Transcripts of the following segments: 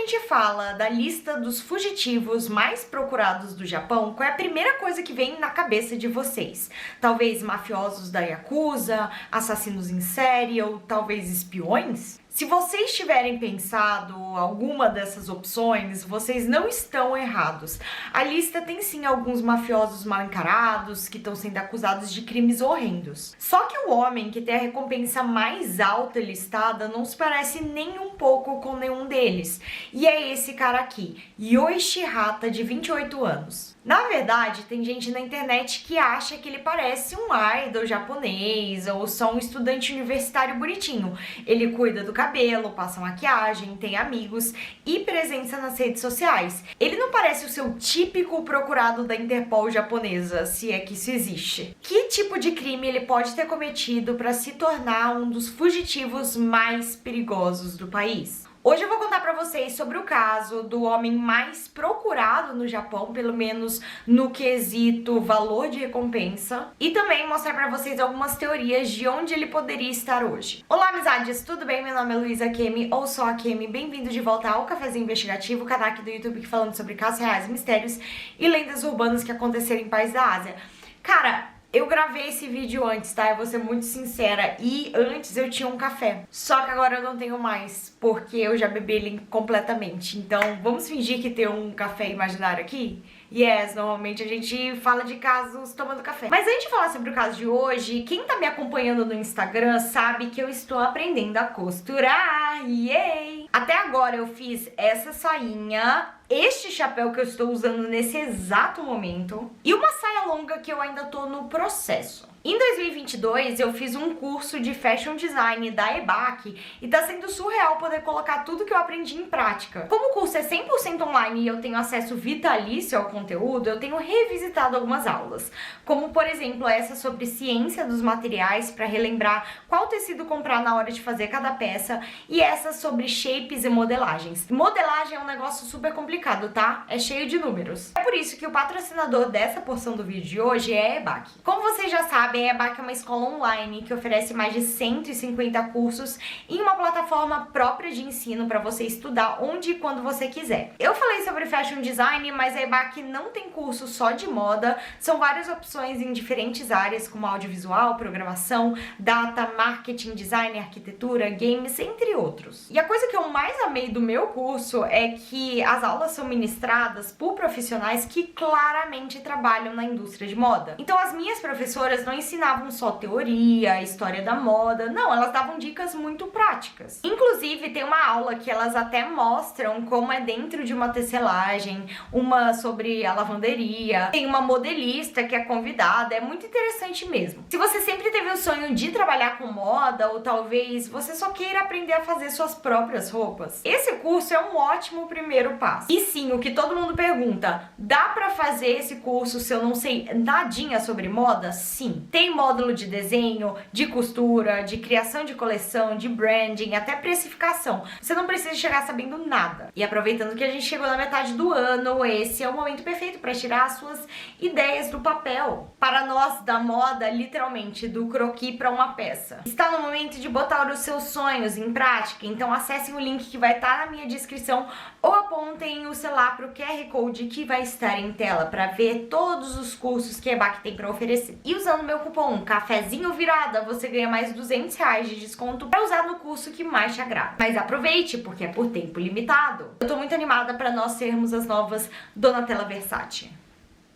gente fala da lista dos fugitivos mais procurados do Japão, qual é a primeira coisa que vem na cabeça de vocês? Talvez mafiosos da Yakuza, assassinos em série ou talvez espiões? Se vocês tiverem pensado alguma dessas opções, vocês não estão errados. A lista tem sim alguns mafiosos mal encarados que estão sendo acusados de crimes horrendos. Só que o homem que tem a recompensa mais alta listada não se parece nem um pouco com nenhum deles. E é esse cara aqui, Yoichi Hata, de 28 anos. Na verdade, tem gente na internet que acha que ele parece um idol japonês ou só um estudante universitário bonitinho. Ele cuida do cabelo, passa maquiagem, tem amigos e presença nas redes sociais. Ele não parece o seu típico procurado da Interpol japonesa, se é que isso existe. Que tipo de crime ele pode ter cometido para se tornar um dos fugitivos mais perigosos do país? Hoje eu vou contar pra vocês sobre o caso do homem mais procurado no Japão, pelo menos no quesito valor de recompensa, e também mostrar pra vocês algumas teorias de onde ele poderia estar hoje. Olá, amizades, tudo bem? Meu nome é Luísa Kemi, ou só a Kemi. Bem-vindo de volta ao Cafezinho Investigativo, o canal aqui do YouTube que falando sobre casos reais, mistérios e lendas urbanas que aconteceram em países da Ásia. Cara, eu gravei esse vídeo antes, tá? Eu vou ser muito sincera. E antes eu tinha um café. Só que agora eu não tenho mais, porque eu já bebi ele completamente. Então, vamos fingir que tem um café imaginário aqui? Yes, normalmente a gente fala de casos tomando café. Mas antes de falar sobre o caso de hoje, quem tá me acompanhando no Instagram sabe que eu estou aprendendo a costurar. Yay! Até agora eu fiz essa sainha, este chapéu que eu estou usando nesse exato momento e uma saia longa que eu ainda tô no processo. Em 2022, eu fiz um curso de Fashion Design da EBAC e tá sendo surreal poder colocar tudo que eu aprendi em prática. Como o curso é 100% online e eu tenho acesso vitalício ao conteúdo, eu tenho revisitado algumas aulas, como por exemplo essa sobre ciência dos materiais para relembrar qual tecido comprar na hora de fazer cada peça e essa sobre shapes e modelagens. Modelagem é um negócio super complicado, tá? É cheio de números. É por isso que o patrocinador dessa porção do vídeo de hoje é a EBAC. Como vocês já sabem, a EBAC é uma escola online que oferece mais de 150 cursos em uma plataforma própria de ensino para você estudar onde e quando você quiser. Eu falei sobre Fashion Design, mas a EBAC não tem curso só de moda, são várias opções em diferentes áreas como audiovisual, programação, data, marketing, design, arquitetura, games, entre outros. E a coisa que eu mais amei do meu curso é que as aulas são ministradas por profissionais que claramente trabalham na indústria de moda. Então as minhas professoras não ensinavam só teoria, história da moda, não, elas davam dicas muito práticas. Inclusive tem uma aula que elas até mostram como é dentro de uma tecelagem, uma sobre a lavanderia, tem uma modelista que é convidada, é muito interessante mesmo. Se você sempre teve o sonho de trabalhar com moda, ou talvez você só queira aprender a fazer suas próprias roupas, esse curso é um ótimo primeiro passo. E sim, o que todo mundo pergunta, dá pra fazer esse curso se eu não sei nadinha sobre moda? Sim. Tem módulo de desenho, de costura, de criação de coleção, de branding, até precificação. Você não precisa chegar sabendo nada. E aproveitando que a gente chegou na metade do ano, esse é o momento perfeito para tirar as suas ideias do papel. Para nós da moda, literalmente, do croquis para uma peça. Está no momento de botar os seus sonhos em prática, então acessem o link que vai estar na minha descrição ou apontem o celular para o QR Code que vai estar em tela para ver todos os cursos que a EBAC tem para oferecer. E usando meu cupom Cafezinho Virada, você ganha mais R$200 de desconto para usar no curso que mais te agrada. Mas aproveite, porque é por tempo limitado. Eu tô muito animada para nós sermos as novas Donatella Versace.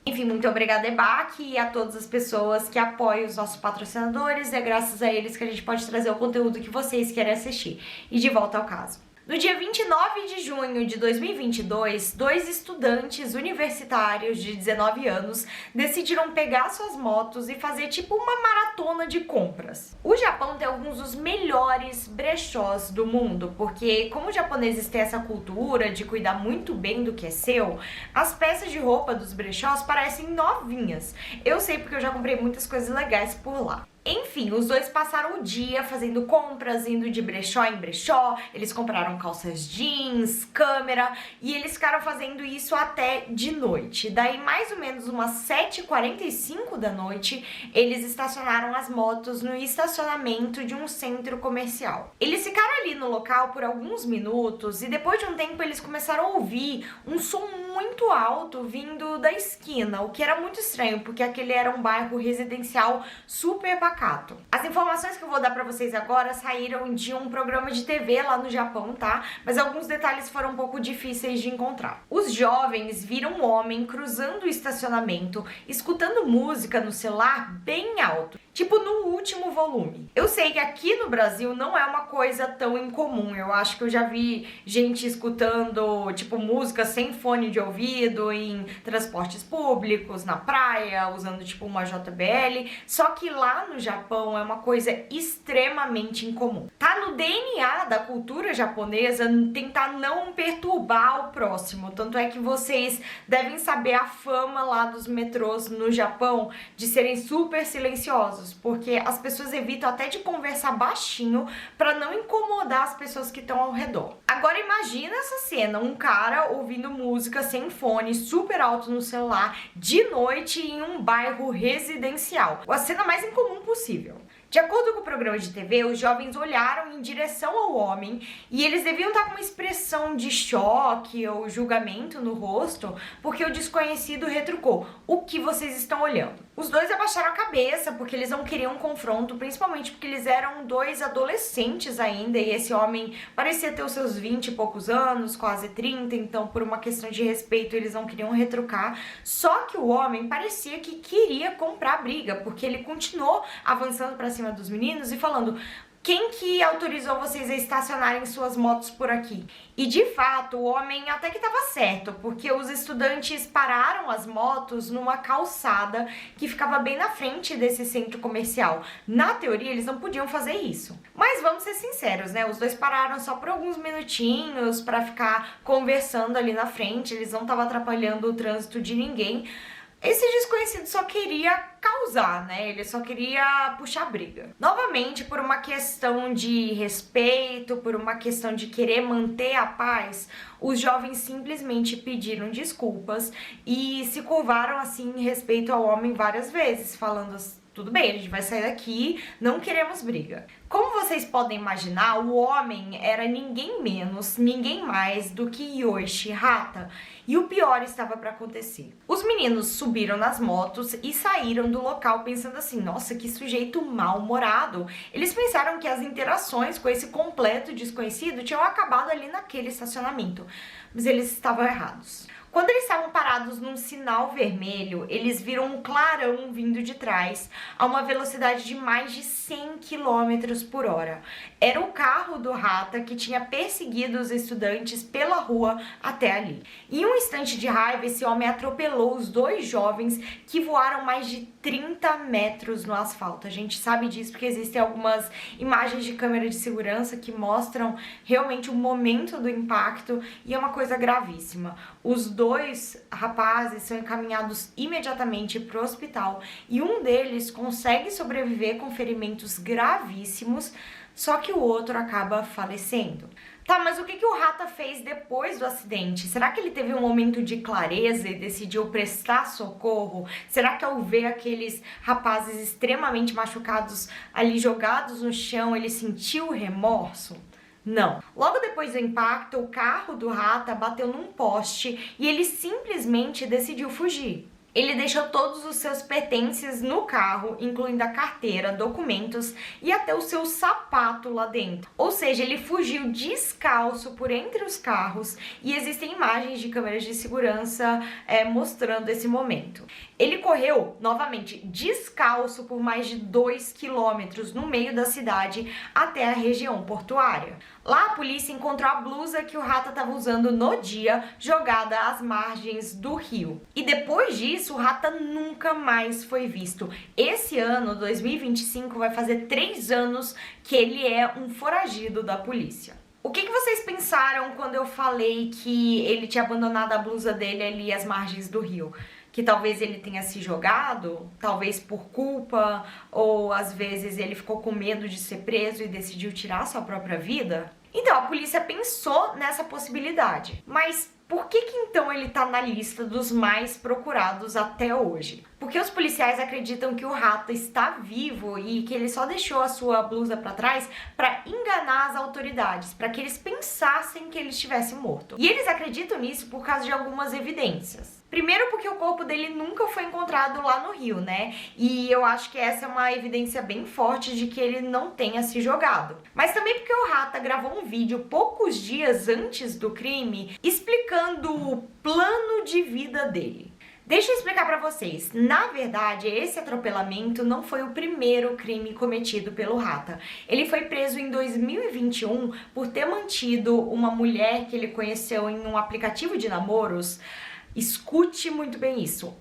Enfim, muito obrigada, EBAC, e a todas as pessoas que apoiam os nossos patrocinadores. É graças a eles que a gente pode trazer o conteúdo que vocês querem assistir. E de volta ao caso. No dia 29 de junho de 2022, dois estudantes universitários de 19 anos decidiram pegar suas motos e fazer tipo uma maratona de compras. O Japão tem alguns dos melhores brechós do mundo, porque como os japoneses têm essa cultura de cuidar muito bem do que é seu, as peças de roupa dos brechós parecem novinhas. Eu sei porque eu já comprei muitas coisas legais por lá. Enfim, os dois passaram o dia fazendo compras, indo de brechó em brechó, eles compraram calças jeans, câmera, e eles ficaram fazendo isso até de noite. Daí, mais ou menos umas 7h45 da noite, eles estacionaram as motos no estacionamento de um centro comercial. Eles ficaram ali no local por alguns minutos e depois de um tempo eles começaram a ouvir um som muito alto vindo da esquina, o que era muito estranho, porque aquele era um bairro residencial super pacato. As informações que eu vou dar pra vocês agora saíram de um programa de TV lá no Japão, tá? Mas alguns detalhes foram um pouco difíceis de encontrar. Os jovens viram um homem cruzando o estacionamento, escutando música no celular bem alto, tipo no último volume. Eu sei que aqui no Brasil não é uma coisa tão incomum. Eu acho que eu já vi gente escutando, tipo, música sem fone de ouvido em transportes públicos, na praia, usando tipo uma JBL. Só que lá no Japão é uma coisa extremamente incomum. Tá no DNA da cultura japonesa tentar não perturbar o próximo. Tanto é que vocês devem saber a fama lá dos metrôs no Japão de serem super silenciosos, porque as pessoas evitam até de conversar baixinho para não incomodar as pessoas que estão ao redor. Agora imagina essa cena, um cara ouvindo música sem fone, super alto no celular, de noite em um bairro residencial. A cena mais incomum possível. De acordo com o programa de TV, os jovens olharam em direção ao homem e eles deviam estar com uma expressão de choque ou julgamento no rosto, porque o desconhecido retrucou: "O que vocês estão olhando?" Os dois abaixaram a cabeça porque eles não queriam um confronto, principalmente porque eles eram dois adolescentes ainda e esse homem parecia ter os seus 20 e poucos anos, quase 30, então por uma questão de respeito eles não queriam retrucar. Só que o homem parecia que queria comprar briga, porque ele continuou avançando para cima dos meninos e falando: "Quem que autorizou vocês a estacionarem suas motos por aqui?" E de fato, o homem até que estava certo, porque os estudantes pararam as motos numa calçada que ficava bem na frente desse centro comercial. Na teoria, eles não podiam fazer isso. Mas vamos ser sinceros, né? Os dois pararam só por alguns minutinhos para ficar conversando ali na frente, eles não estavam atrapalhando o trânsito de ninguém. Esse desconhecido só queria causar, né? Ele só queria puxar briga. Novamente, por uma questão de respeito, por uma questão de querer manter a paz, os jovens simplesmente pediram desculpas e se curvaram assim em respeito ao homem várias vezes, falando assim: "Tudo bem, a gente vai sair daqui, não queremos briga." Como vocês podem imaginar, o homem era ninguém menos, ninguém mais do que Yoichi Hata. E o pior estava para acontecer. Os meninos subiram nas motos e saíram do local pensando assim: "Nossa, que sujeito mal-humorado." Eles pensaram que as interações com esse completo desconhecido tinham acabado ali naquele estacionamento, mas eles estavam errados. Quando eles estavam parados num sinal vermelho, eles viram um clarão vindo de trás a uma velocidade de mais de 100 km por hora. Era o carro do Hata que tinha perseguido os estudantes pela rua até ali. Em um instante de raiva, esse homem atropelou os dois jovens que voaram mais de 30 metros no asfalto. A gente sabe disso porque existem algumas imagens de câmera de segurança que mostram realmente o momento do impacto e é uma coisa gravíssima. Os dois rapazes são encaminhados imediatamente para o hospital e um deles consegue sobreviver com ferimentos gravíssimos, só que o outro acaba falecendo. Tá, mas o que o Hata fez depois do acidente? Será que ele teve um momento de clareza e decidiu prestar socorro? Será que ao ver aqueles rapazes extremamente machucados ali jogados no chão, ele sentiu remorso? Não. Logo depois do impacto, o carro do Hata bateu num poste e ele simplesmente decidiu fugir. Ele deixou todos os seus pertences no carro, incluindo a carteira, documentos e até o seu sapato lá dentro. Ou seja, ele fugiu descalço por entre os carros e existem imagens de câmeras de segurança mostrando esse momento. Ele correu, novamente, descalço por mais de 2 quilômetros no meio da cidade até a região portuária. Lá a polícia encontrou a blusa que o Hata estava usando no dia, jogada às margens do rio. E depois disso, o Hata nunca mais foi visto. Esse ano, 2025, vai fazer 3 anos que ele é um foragido da polícia. O que vocês pensaram quando eu falei que ele tinha abandonado a blusa dele ali às margens do rio? que talvez ele tenha se jogado, talvez por culpa, ou às vezes ele ficou com medo de ser preso e decidiu tirar sua própria vida? Então, a polícia pensou nessa possibilidade. Mas por que então ele tá na lista dos mais procurados até hoje? Porque os policiais acreditam que o Rata está vivo e que ele só deixou a sua blusa para trás para enganar as autoridades, para que eles pensassem que ele estivesse morto. E eles acreditam nisso por causa de algumas evidências. Primeiro porque o corpo dele nunca foi encontrado lá no rio, né? E eu acho que essa é uma evidência bem forte de que ele não tenha se jogado. Mas também porque o Rata gravou um vídeo poucos dias antes do crime explicando o plano de vida dele. Deixa eu explicar pra vocês. Na verdade, esse atropelamento não foi o primeiro crime cometido pelo Rata. Ele foi preso em 2021 por ter mantido uma mulher que ele conheceu em um aplicativo de namoros. Escute muito bem isso.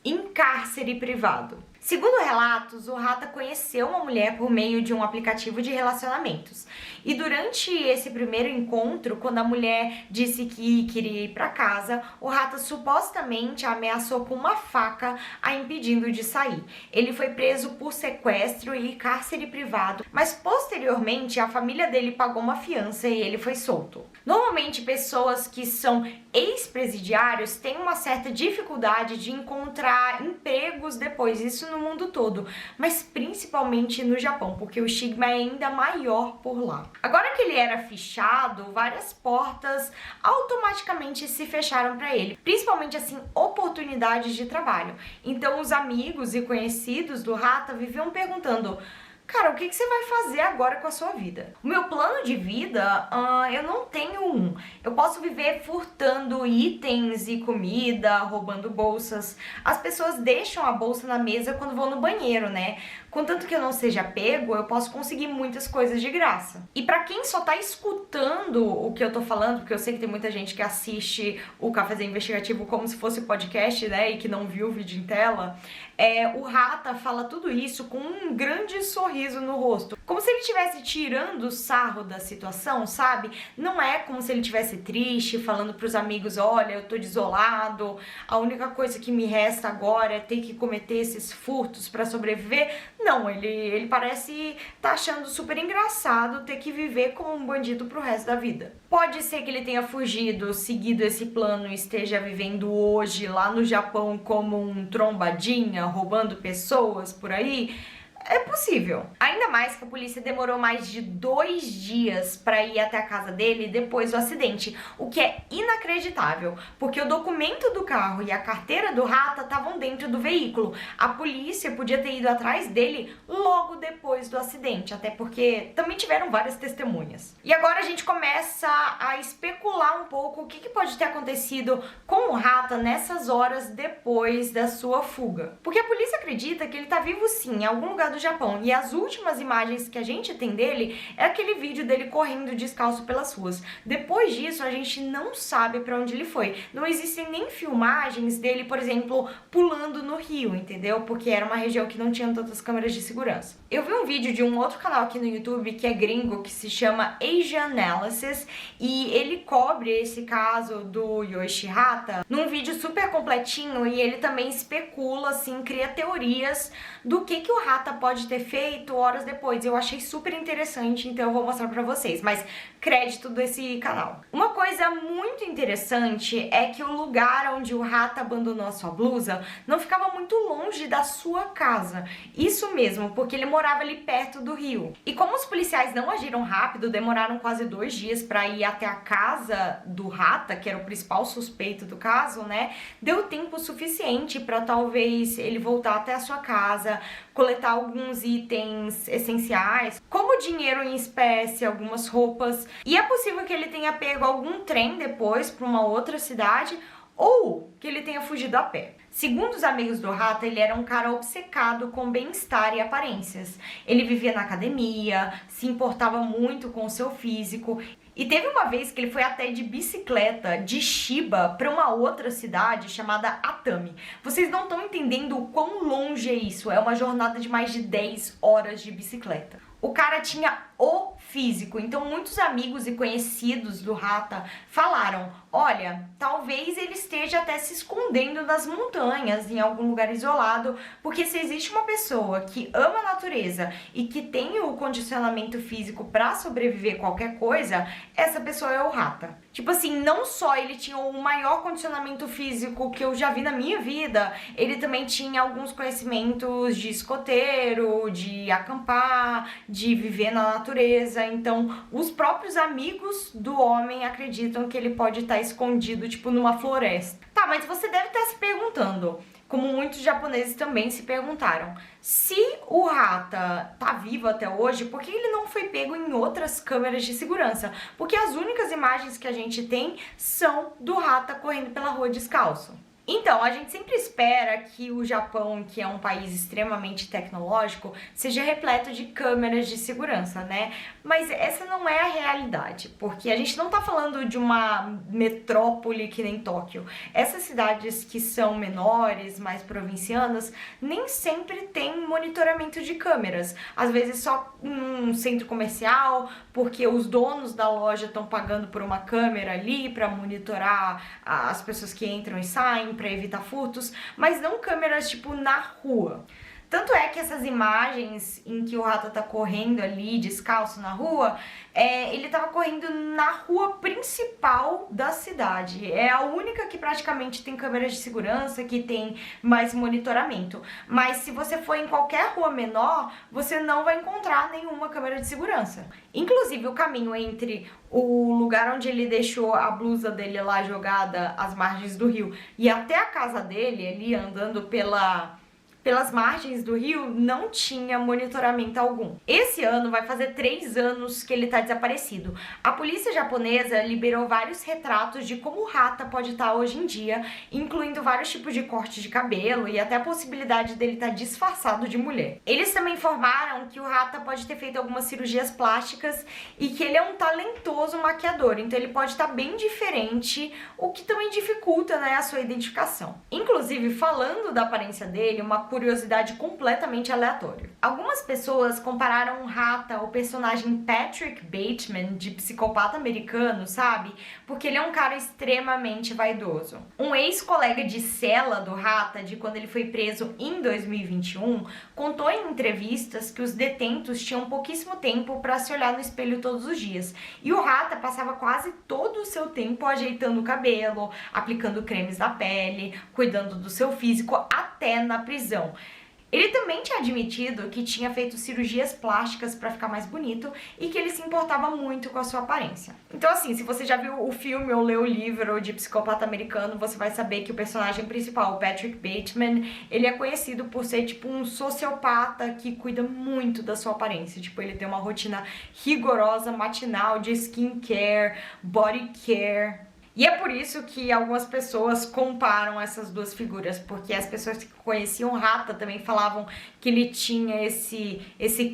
Em cárcere privado. Segundo relatos, o Rata conheceu uma mulher por meio de um aplicativo de relacionamentos. E durante esse primeiro encontro, quando a mulher disse que queria ir para casa, o Rata supostamente a ameaçou com uma faca, a impedindo de sair. Ele foi preso por sequestro e cárcere privado, mas posteriormente a família dele pagou uma fiança e ele foi solto. Normalmente, pessoas que são ex-presidiários têm uma certa dificuldade de encontrar empregos depois, isso no mundo todo, mas principalmente no Japão, porque o estigma é ainda maior por lá. Agora que ele era fichado, várias portas automaticamente se fecharam para ele, principalmente assim, oportunidades de trabalho. Então os amigos e conhecidos do Rata viviam perguntando: cara, o que você vai fazer agora com a sua vida? O meu plano de vida, eu não tenho um. Eu posso viver furtando itens e comida, roubando bolsas. As pessoas deixam a bolsa na mesa quando vão no banheiro, né? Contanto que eu não seja pego, eu posso conseguir muitas coisas de graça. E pra quem só tá escutando o que eu tô falando, porque eu sei que tem muita gente que assiste o Cafézinho Investigativo como se fosse podcast, né, e que não viu o vídeo em tela, o Rata fala tudo isso com um grande sorriso no rosto. Como se ele estivesse tirando o sarro da situação, sabe? Não é como se ele estivesse triste, falando pros amigos: olha, eu tô desolado, a única coisa que me resta agora é ter que cometer esses furtos pra sobreviver. Não, ele parece tá achando super engraçado ter que viver como um bandido pro resto da vida. Pode ser que ele tenha fugido, seguido esse plano e esteja vivendo hoje lá no Japão como um trombadinha, roubando pessoas por aí. É possível. Ainda mais que a polícia demorou mais de 2 dias para ir até a casa dele depois do acidente, o que é inacreditável, porque o documento do carro e a carteira do Rata estavam dentro do veículo. A polícia podia ter ido atrás dele logo depois do acidente, até porque também tiveram várias testemunhas. E agora a gente começa a especular um pouco o que pode ter acontecido com o Rata nessas horas depois da sua fuga. Porque a polícia acredita que ele tá vivo sim, em algum lugar do Japão, e as últimas imagens que a gente tem dele é aquele vídeo dele correndo descalço pelas ruas. Depois disso, a gente não sabe pra onde ele foi. Não existem nem filmagens dele, por exemplo, pulando no rio, entendeu? Porque era uma região que não tinha tantas câmeras de segurança. Eu vi um vídeo de um outro canal aqui no YouTube que é gringo, que se chama Asian Analysis, e ele cobre esse caso do Yoichi Rata num vídeo super completinho, e ele também especula, assim, cria teorias do que o Rata pode ter feito horas depois. Eu achei super interessante, então eu vou mostrar pra vocês, mas crédito desse canal. Uma coisa muito interessante é que o lugar onde o Rata abandonou a sua blusa não ficava muito longe da sua casa. Isso mesmo, porque ele morava ali perto do rio. E como os policiais não agiram rápido, demoraram quase 2 dias pra ir até a casa do Rata, que era o principal suspeito do caso, né? Deu tempo suficiente pra talvez ele voltar até a sua casa, coletar alguns itens essenciais, como dinheiro em espécie, algumas roupas. E é possível que ele tenha pego algum trem depois para uma outra cidade, ou que ele tenha fugido a pé. Segundo os amigos do Rata, ele era um cara obcecado com bem-estar e aparências. Ele vivia na academia, se importava muito com o seu físico. E teve uma vez que ele foi até de bicicleta de Shiba para uma outra cidade chamada Atami. Vocês não estão entendendo o quão longe é isso. É uma jornada de mais de 10 horas de bicicleta. O cara tinha o físico. Então, muitos amigos e conhecidos do Rata falaram: olha, talvez ele esteja até se escondendo nas montanhas, em algum lugar isolado, porque se existe uma pessoa que ama a natureza e que tem o condicionamento físico para sobreviver a qualquer coisa, essa pessoa é o Rata. Tipo assim, não só ele tinha o maior condicionamento físico que eu já vi na minha vida, ele também tinha alguns conhecimentos de escoteiro, de acampar, de viver na natureza. Então, os próprios amigos do homem acreditam que ele pode estar escondido, tipo, numa floresta. Tá, mas você deve estar se perguntando, como muitos japoneses também se perguntaram, se o Rata tá vivo até hoje, por que ele não foi pego em outras câmeras de segurança? Porque as únicas imagens que a gente tem são do Rata correndo pela rua descalço. Então, a gente sempre espera que o Japão, que é um país extremamente tecnológico, seja repleto de câmeras de segurança, né? Mas essa não é a realidade, porque a gente não tá falando de uma metrópole que nem Tóquio. Essas cidades que são menores, mais provincianas, nem sempre tem monitoramento de câmeras. Às vezes só um centro comercial, porque os donos da loja estão pagando por uma câmera ali para monitorar as pessoas que entram e saem, para evitar furtos, mas não câmeras tipo na rua. Tanto é que essas imagens em que o Rata tá correndo ali descalço na rua, ele tava correndo na rua principal da cidade. É a única que praticamente tem câmeras de segurança, que tem mais monitoramento. Mas se você for em qualquer rua menor, você não vai encontrar nenhuma câmera de segurança. Inclusive, o caminho entre o lugar onde ele deixou a blusa dele lá jogada às margens do rio e até a casa dele, ali andando pelas margens do rio, não tinha monitoramento algum. Esse ano vai fazer 3 anos que ele tá desaparecido. A polícia japonesa liberou vários retratos de como o Rata pode estar hoje em dia, incluindo vários tipos de corte de cabelo e até a possibilidade dele estar disfarçado de mulher. Eles também informaram que o Rata pode ter feito algumas cirurgias plásticas e que ele é um talentoso maquiador, então ele pode estar bem diferente, o que também dificulta, né, a sua identificação. Inclusive, falando da aparência dele, uma curiosidade completamente aleatória. Algumas pessoas compararam o Rata ao personagem Patrick Bateman de Psicopata Americano, sabe? Porque ele é um cara extremamente vaidoso. Um ex-colega de cela do Rata, de quando ele foi preso em 2021, contou em entrevistas que os detentos tinham pouquíssimo tempo para se olhar no espelho todos os dias. E o Rata passava quase todo o seu tempo ajeitando o cabelo, aplicando cremes na pele, cuidando do seu físico, até na prisão. Ele também tinha admitido que tinha feito cirurgias plásticas para ficar mais bonito e que ele se importava muito com a sua aparência. Então, assim, se você já viu o filme ou leu o livro de Psicopata Americano, você vai saber que o personagem principal, o Patrick Bateman, ele é conhecido por ser tipo um sociopata que cuida muito da sua aparência. Tipo, ele tem uma rotina rigorosa matinal de skincare, body care. E é por isso que algumas pessoas comparam essas duas figuras, porque as pessoas que conheciam o Rata também falavam que ele tinha esse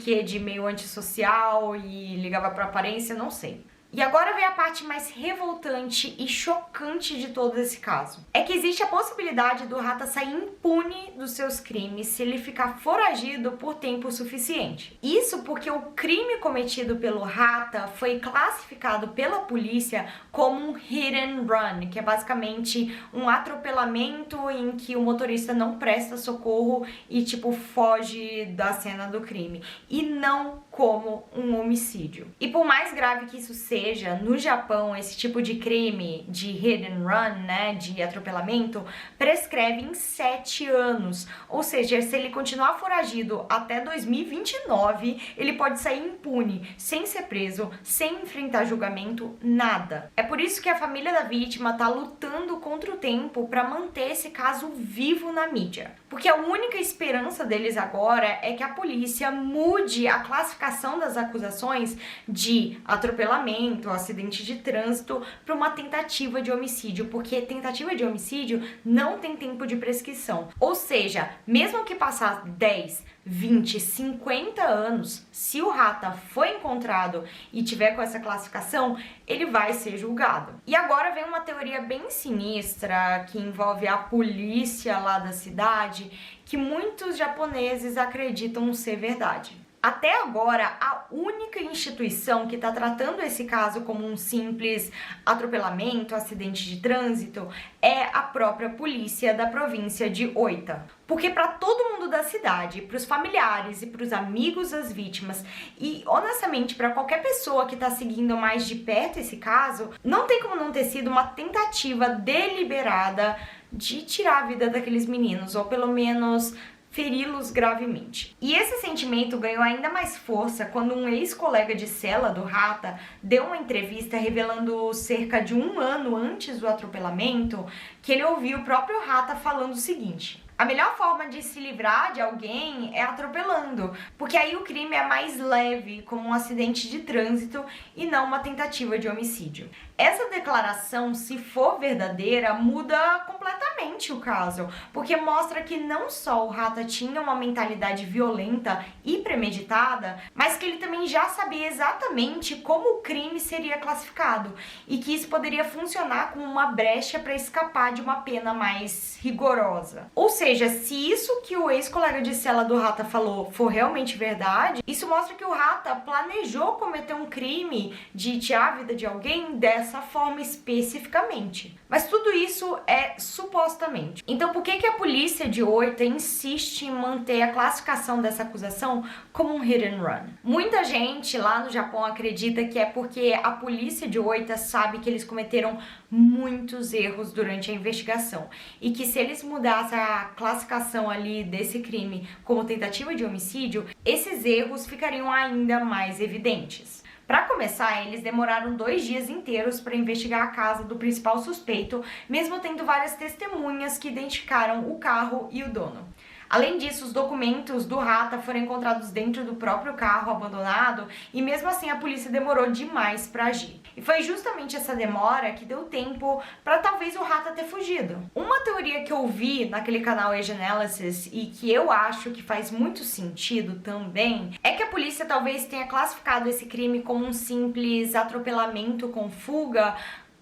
quê de meio antissocial e ligava pra aparência, não sei. E agora vem a parte mais revoltante e chocante de todo esse caso. É que existe a possibilidade do Rata sair impune dos seus crimes se ele ficar foragido por tempo suficiente. Isso porque o crime cometido pelo Rata foi classificado pela polícia como um hit and run, que é basicamente um atropelamento em que o motorista não presta socorro e, tipo, foge da cena do crime. E não como um homicídio. E por mais grave que isso seja, no Japão, esse tipo de crime de hit and run, né, de atropelamento, prescreve em 7 anos. Ou seja, se ele continuar foragido até 2029, ele pode sair impune, sem ser preso, sem enfrentar julgamento, nada. É por isso que a família da vítima tá lutando contra o tempo para manter esse caso vivo na mídia. Porque a única esperança deles agora é que a polícia mude a classificação das acusações de atropelamento, acidente de trânsito, para uma tentativa de homicídio, porque tentativa de homicídio não tem tempo de prescrição. Ou seja, mesmo que passar 10, 20, 50 anos, se o Rata foi encontrado e tiver com essa classificação, ele vai ser julgado. E agora vem uma teoria bem sinistra que envolve a polícia lá da cidade, que muitos japoneses acreditam ser verdade. Até agora, a única instituição que está tratando esse caso como um simples atropelamento, acidente de trânsito, é a própria polícia da província de Oita. Porque para todo mundo da cidade, para os familiares e para os amigos das vítimas e, honestamente, para qualquer pessoa que está seguindo mais de perto esse caso, não tem como não ter sido uma tentativa deliberada de tirar a vida daqueles meninos, ou pelo menos feri-los gravemente. E esse sentimento ganhou ainda mais força quando um ex-colega de cela do Rata deu uma entrevista revelando cerca de 1 ano antes do atropelamento que ele ouviu o próprio Rata falando o seguinte: a melhor forma de se livrar de alguém é atropelando, porque aí o crime é mais leve, como um acidente de trânsito e não uma tentativa de homicídio. Essa declaração, se for verdadeira, muda completamente o caso, porque mostra que não só o Rata tinha uma mentalidade violenta e premeditada, mas que ele também já sabia exatamente como o crime seria classificado e que isso poderia funcionar como uma brecha para escapar de uma pena mais rigorosa. Ou seja, se isso que o ex-colega de cela do Rata falou for realmente verdade, isso mostra que o Rata planejou cometer um crime de tirar a vida de alguém dessa forma especificamente. Mas tudo isso é supostamente. Então por que a polícia de Oita insiste em manter a classificação dessa acusação como um hit and run? Muita gente lá no Japão acredita que é porque a polícia de Oita sabe que eles cometeram muitos erros durante a investigação e que se eles mudassem a classificação ali desse crime como tentativa de homicídio, esses erros ficariam ainda mais evidentes. Para começar, eles demoraram 2 dias inteiros para investigar a casa do principal suspeito, mesmo tendo várias testemunhas que identificaram o carro e o dono. Além disso, os documentos do Rata foram encontrados dentro do próprio carro abandonado e mesmo assim a polícia demorou demais para agir. E foi justamente essa demora que deu tempo para talvez o Rata ter fugido. Uma teoria que eu vi naquele canal Age Analysis e que eu acho que faz muito sentido também é que a polícia talvez tenha classificado esse crime como um simples atropelamento com fuga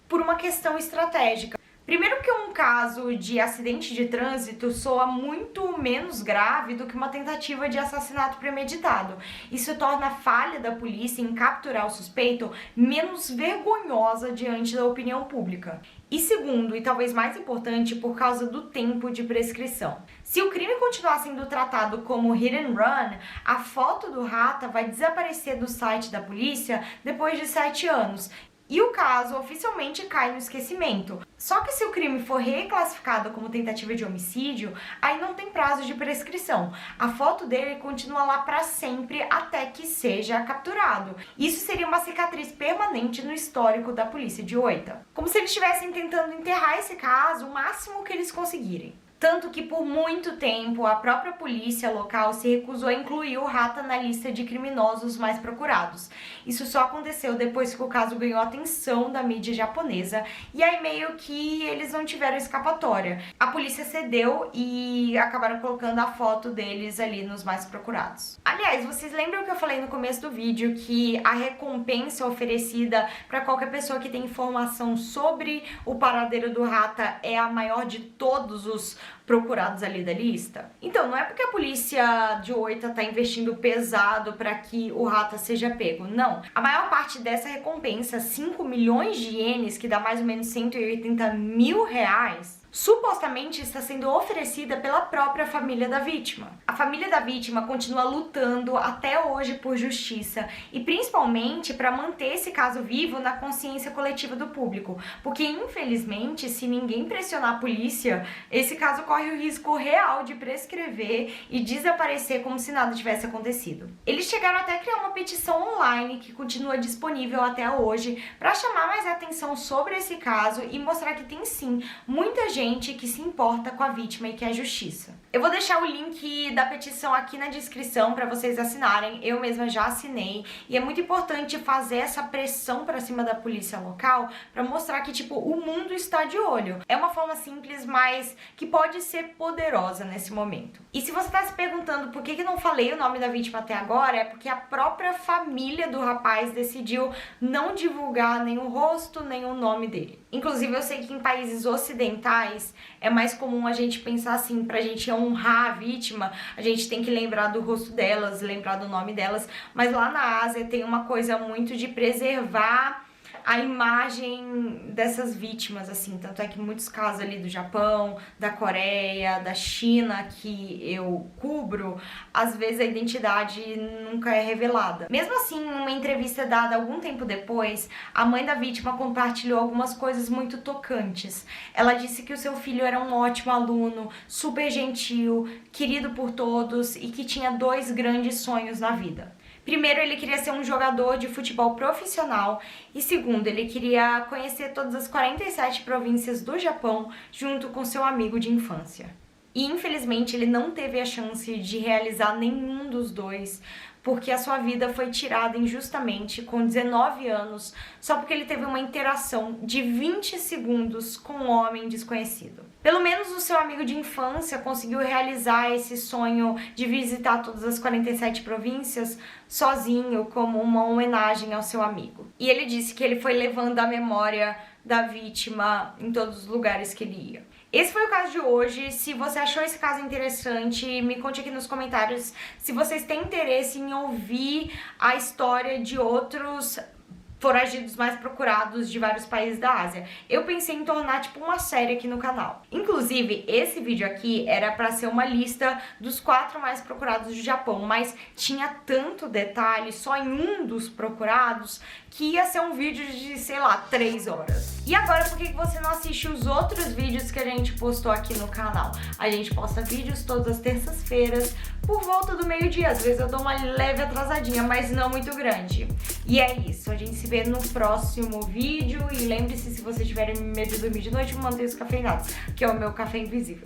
por uma questão estratégica. Primeiro porque um caso de acidente de trânsito soa muito menos grave do que uma tentativa de assassinato premeditado. Isso torna a falha da polícia em capturar o suspeito menos vergonhosa diante da opinião pública. E segundo, e talvez mais importante, por causa do tempo de prescrição. Se o crime continuar sendo tratado como hit and run, a foto do Rata vai desaparecer do site da polícia depois de 7 anos. E o caso oficialmente cai no esquecimento. Só que se o crime for reclassificado como tentativa de homicídio, aí não tem prazo de prescrição. A foto dele continua lá para sempre até que seja capturado. Isso seria uma cicatriz permanente no histórico da polícia de Oita. Como se eles estivessem tentando enterrar esse caso o máximo que eles conseguirem. Tanto que por muito tempo a própria polícia local se recusou a incluir o Rata na lista de criminosos mais procurados. Isso só aconteceu depois que o caso ganhou a atenção da mídia japonesa e aí meio que eles não tiveram escapatória. A polícia cedeu e acabaram colocando a foto deles ali nos mais procurados. Aliás, vocês lembram que eu falei no começo do vídeo que a recompensa oferecida para qualquer pessoa que tem informação sobre o paradeiro do Rata é a maior de todos os procurados ali da lista? Então, não é porque a polícia de Oita tá investindo pesado para que o Rata seja pego, não. A maior parte dessa recompensa, 5 milhões de ienes, que dá mais ou menos 180 mil reais, supostamente está sendo oferecida pela própria família da vítima. A família da vítima continua lutando até hoje por justiça e principalmente para manter esse caso vivo na consciência coletiva do público, porque infelizmente, se ninguém pressionar a polícia, esse caso corre o risco real de prescrever e desaparecer como se nada tivesse acontecido. Eles chegaram até a criar uma petição online que continua disponível até hoje para chamar mais atenção sobre esse caso e mostrar que tem sim muita gente que se importa com a vítima e quer justiça. Eu vou deixar o link da petição aqui na descrição para vocês assinarem. Eu mesma já assinei e é muito importante fazer essa pressão para cima da polícia local para mostrar que tipo o mundo está de olho. É uma forma simples, mas que pode ser poderosa nesse momento. E se você tá se perguntando por que não falei o nome da vítima até agora, é porque a própria família do rapaz decidiu não divulgar nem o rosto, nem o nome dele. Inclusive, eu sei que em países ocidentais é mais comum a gente pensar assim, pra gente honrar a vítima, a gente tem que lembrar do rosto delas, lembrar do nome delas, mas lá na Ásia tem uma coisa muito de preservar a imagem dessas vítimas, assim, tanto é que muitos casos ali do Japão, da Coreia, da China que eu cubro, às vezes a identidade nunca é revelada. Mesmo assim, numa entrevista dada algum tempo depois, a mãe da vítima compartilhou algumas coisas muito tocantes. Ela disse que o seu filho era um ótimo aluno, super gentil, querido por todos e que tinha 2 grandes sonhos na vida. Primeiro, ele queria ser um jogador de futebol profissional e segundo, ele queria conhecer todas as 47 províncias do Japão junto com seu amigo de infância. E infelizmente ele não teve a chance de realizar nenhum dos dois, porque a sua vida foi tirada injustamente com 19 anos, só porque ele teve uma interação de 20 segundos com um homem desconhecido. Pelo menos o seu amigo de infância conseguiu realizar esse sonho de visitar todas as 47 províncias sozinho, como uma homenagem ao seu amigo. E ele disse que ele foi levando a memória da vítima em todos os lugares que ele ia. Esse foi o caso de hoje. Se você achou esse caso interessante, me conte aqui nos comentários se vocês têm interesse em ouvir a história de outros foragidos mais procurados de vários países da Ásia. Eu pensei em tornar tipo uma série aqui no canal. Inclusive, esse vídeo aqui era pra ser uma lista dos 4 mais procurados do Japão, mas tinha tanto detalhe só em um dos procurados que ia ser um vídeo de, sei lá, 3 horas. E agora, por que você não assiste os outros vídeos que a gente postou aqui no canal? A gente posta vídeos todas as terças-feiras, por volta do meio-dia. Às vezes eu dou uma leve atrasadinha, mas não muito grande. E é isso, a gente se vê no próximo vídeo. E lembre-se, se vocês tiverem medo de dormir de noite, mantenha os cafeinados, que é o meu café invisível.